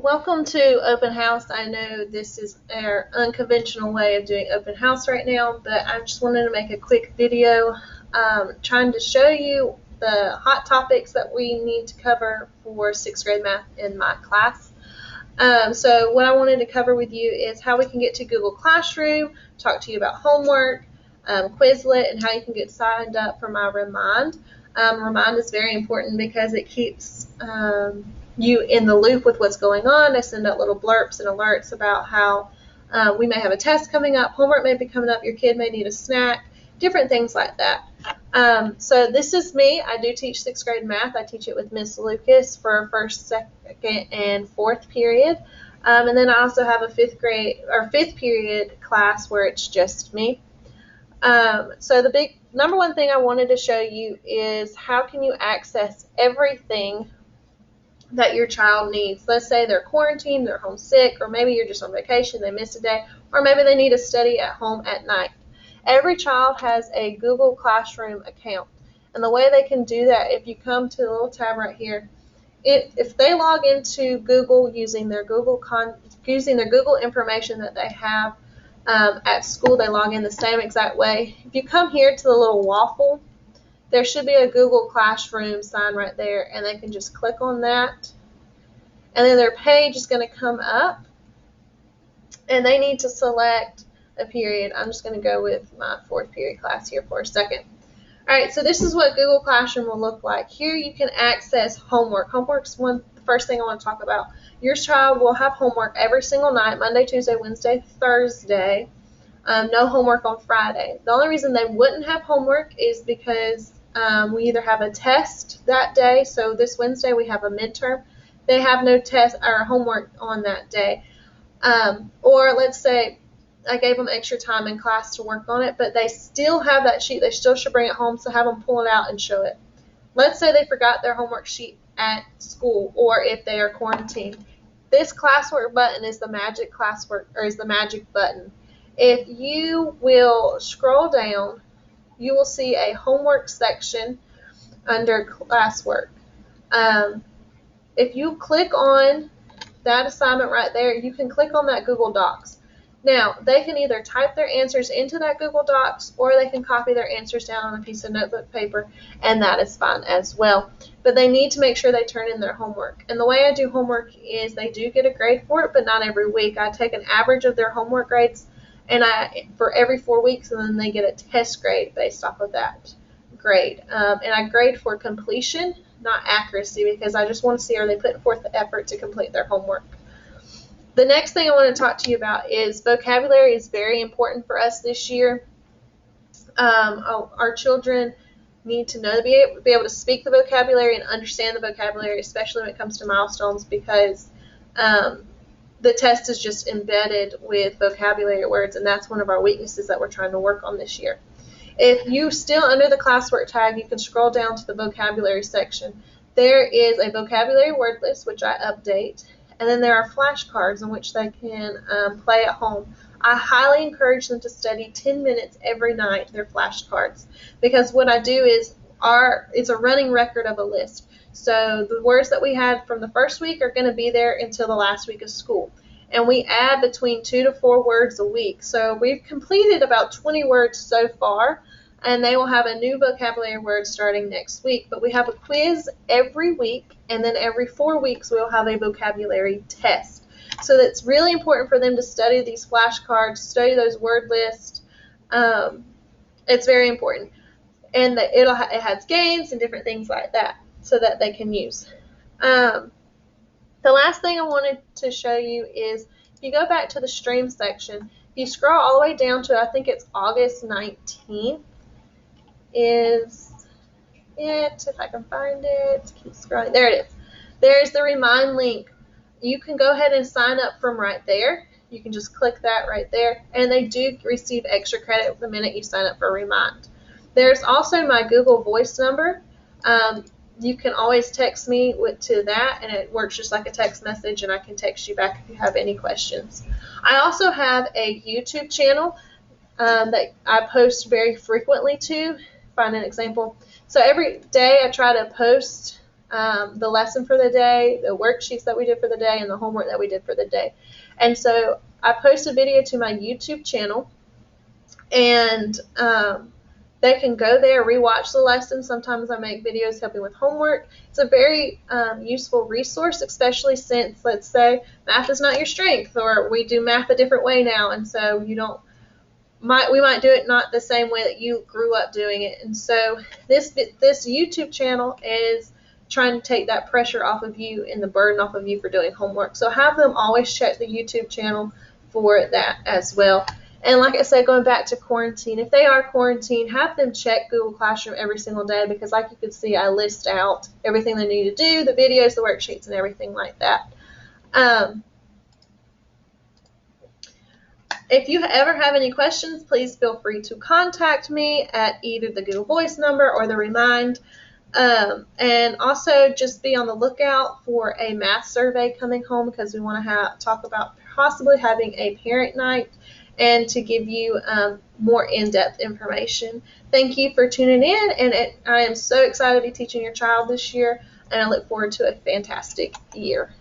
Welcome to Open House. I know this is our unconventional way of doing open house right now, but I just wanted to make a quick video trying to show you the hot topics that we need to cover for 6th grade math in my class. So what I wanted to cover with you is how we can get to Google Classroom, talk to you about homework, Quizlet, and how you can get signed up for my Remind. Remind is very important because it keeps you in the loop with what's going on. I send out little blurbs and alerts about how we may have a test coming up, homework may be coming up, your kid may need a snack, different things like that. So this is me. I do teach 6th grade math. I teach it with Miss Lucas for first, second, and fourth period. And then I also have a fifth period class where it's just me. So the big number one thing I wanted to show you is how can you access everything that your child needs. Let's say they're quarantined, they're homesick, or maybe you're just on vacation, they missed a day, or maybe they need to study at home at night. Every child has a Google Classroom account, and the way they can do that, if you come to the little tab right here, if they log into Google using their Google information that they have at school, they log in the same exact way. If you come here to the little waffle, there should be a Google Classroom sign right there, and they can just click on that, and then their page is going to come up, and they need to select a period. I'm just going to go with my fourth period class here for a second. Alright, so this is what Google Classroom will look like. Here you can access homework. Homework's the first thing I want to talk about. Your child will have homework every single night, Monday, Tuesday, Wednesday, Thursday. No homework on Friday. The only reason they wouldn't have homework is because we either have a test that day, so this Wednesday we have a midterm. They have no test or homework on that day. Or let's say I gave them extra time in class to work on it, but they still have that sheet. They still should bring it home, so have them pull it out and show it. Let's say they forgot their homework sheet at school, or if they are quarantined. This classwork button is the magic button. If you will scroll down, you will see a homework section under classwork. If you click on that assignment right there, you can click on that Google Docs. Now, they can either type their answers into that Google Docs, or they can copy their answers down on a piece of notebook paper, and that is fine as well. But they need to make sure they turn in their homework. And the way I do homework is they do get a grade for it, but not every week. I take an average of their homework grades and for every 4 weeks, and then they get a test grade based off of that grade. And I grade for completion, not accuracy, because I just want to see are they putting forth the effort to complete their homework. The next thing I want to talk to you about is vocabulary is very important for us this year. Our children need to know to be able to speak the vocabulary and understand the vocabulary, especially when it comes to milestones, because the test is just embedded with vocabulary words, and that's one of our weaknesses that we're trying to work on this year. If you still under the classwork tag, you can scroll down to the vocabulary section. There is a vocabulary word list, which I update, and then there are flashcards in which they can play at home. I highly encourage them to study 10 minutes every night, their flashcards, because what I do is it's a running record of a list. So the words that we had from the first week are going to be there until the last week of school. And we add between 2 to 4 words a week. So we've completed about 20 words so far, and they will have a new vocabulary word starting next week. But we have a quiz every week, and then every 4 weeks we'll have a vocabulary test. So it's really important for them to study these flashcards, study those word lists. It's very important. And it has games and different things like that so that they can use. The last thing I wanted to show you is if you go back to the stream section, if you scroll all the way down to, I think it's August 19th, is it, if I can find it, keep scrolling, there it is. There's the Remind link. You can go ahead and sign up from right there. You can just click that right there, and they do receive extra credit the minute you sign up for Remind. There's also my Google Voice number. You can always text me to that, and it works just like a text message, and I can text you back if you have any questions. I also have a YouTube channel that I post very frequently to. Find an example. So every day I try to post the lesson for the day, the worksheets that we did for the day, and the homework that we did for the day. And so I post a video to my YouTube channel, and they can go there, rewatch the lesson. Sometimes I make videos helping with homework. It's a very useful resource, especially since, let's say, math is not your strength, or we do math a different way now, and so we might do it not the same way that you grew up doing it. And so this YouTube channel is trying to take that pressure off of you and the burden off of you for doing homework. So have them always check the YouTube channel for that as well. And like I said, going back to quarantine, if they are quarantined, have them check Google Classroom every single day, because like you can see, I list out everything they need to do, the videos, the worksheets, and everything like that. If you ever have any questions, please feel free to contact me at either the Google Voice number or the Remind. And also just be on the lookout for a math survey coming home, because we want to talk about possibly having a parent night and to give you more in-depth information. Thank you for tuning in, and I am so excited to be teaching your child this year, and I look forward to a fantastic year.